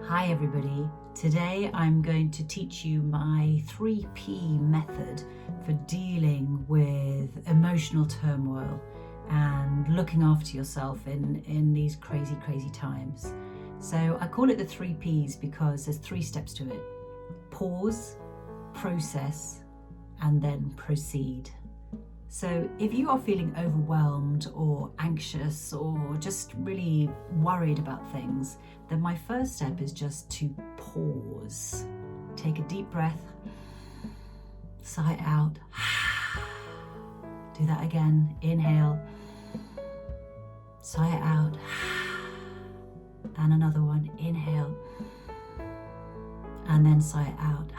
Hi everybody, today I'm going to teach you my 3P method for dealing with emotional turmoil and looking after yourself in these crazy times. So I call it the 3Ps because there's 3 steps to it: pause, process, and then proceed. So if you are feeling overwhelmed or anxious or just really worried about things, then my first step is just to pause. Take a deep breath, sigh it out. Do that again. Inhale, sigh it out. And another one. Inhale, and then sigh it out.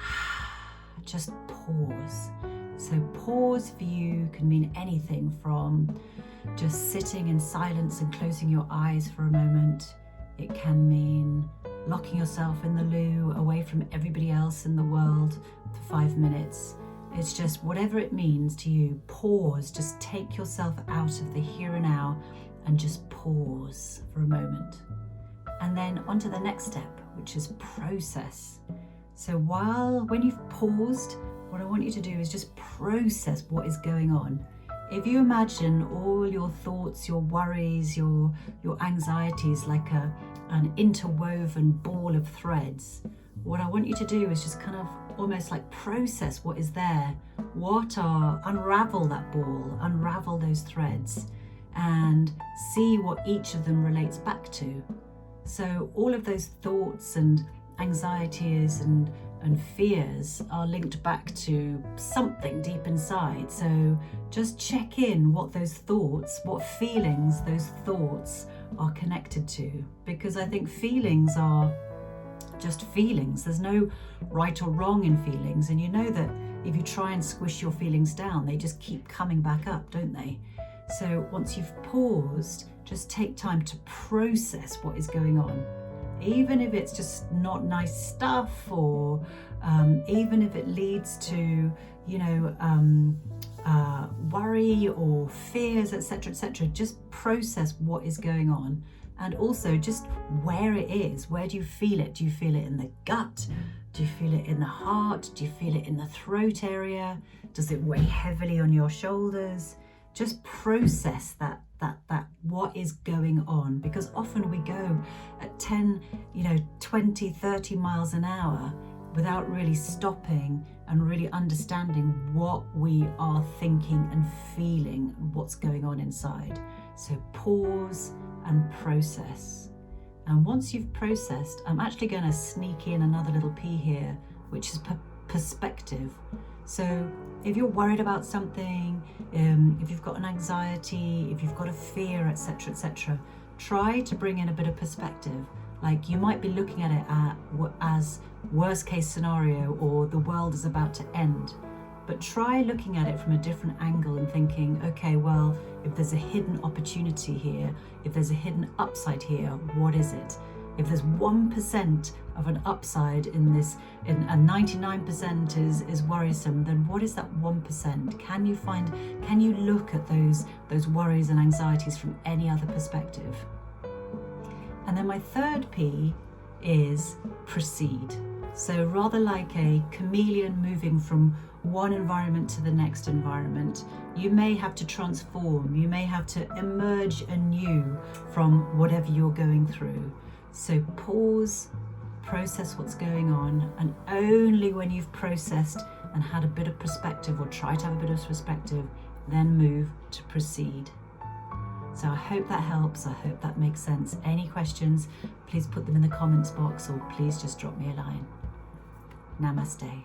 Just pause. So pause for you can mean anything from just sitting in silence and closing your eyes for a moment. It can mean locking yourself in the loo away from everybody else in the world for 5 minutes. It's just whatever it means to you. Pause, just take yourself out of the here and now and just pause for a moment. And then on to the next step, which is process. So when you've paused, what I want you to do is just process what is going on. If you imagine all your thoughts, your worries, your anxieties like an interwoven ball of threads, what I want you to do is just kind of almost like process what is there. Unravel that ball, unravel those threads, and see what each of them relates back to. So all of those thoughts and anxieties and fears are linked back to something deep inside. So just check in what those thoughts, what feelings those thoughts are connected to, because I think feelings are just feelings. There's no right or wrong in feelings, and you know that if you try and squish your feelings down, they just keep coming back up, don't they? So once you've paused, just take time to process what is going on. Even if it's just not nice stuff, or even if it leads to, worry or fears, etc., just process what is going on. And also just where it is. Where do you feel it? Do you feel it in the gut? Do you feel it in the heart? Do you feel it in the throat area? Does it weigh heavily on your shoulders? Just process that what is going on, because often we go at 10, 20, 30 miles an hour without really stopping and really understanding what we are thinking and feeling, what's going on inside. So pause and process. And once you've processed, I'm actually going to sneak in another little P here, which is perspective. So if you're worried about something, if you've got an anxiety, if you've got a fear, etc., try to bring in a bit of perspective. Like, you might be looking at it as worst case scenario, or the world is about to end. But try looking at it from a different angle and thinking, okay, well, if there's a hidden opportunity here, if there's a hidden upside here, what is it? If there's 1% of an upside in this, and 99% is worrisome, then what is that 1%? Can you look at those worries and anxieties from any other perspective? And then my third P is proceed. So rather like a chameleon moving from one environment to the next environment, you may have to transform, you may have to emerge anew from whatever you're going through. So pause, process what's going on, and only when you've processed and had a bit of perspective, or try to have a bit of perspective, then move to proceed. So I hope that helps. I hope that makes sense. Any questions, please put them in the comments box, or please just drop me a line. Namaste.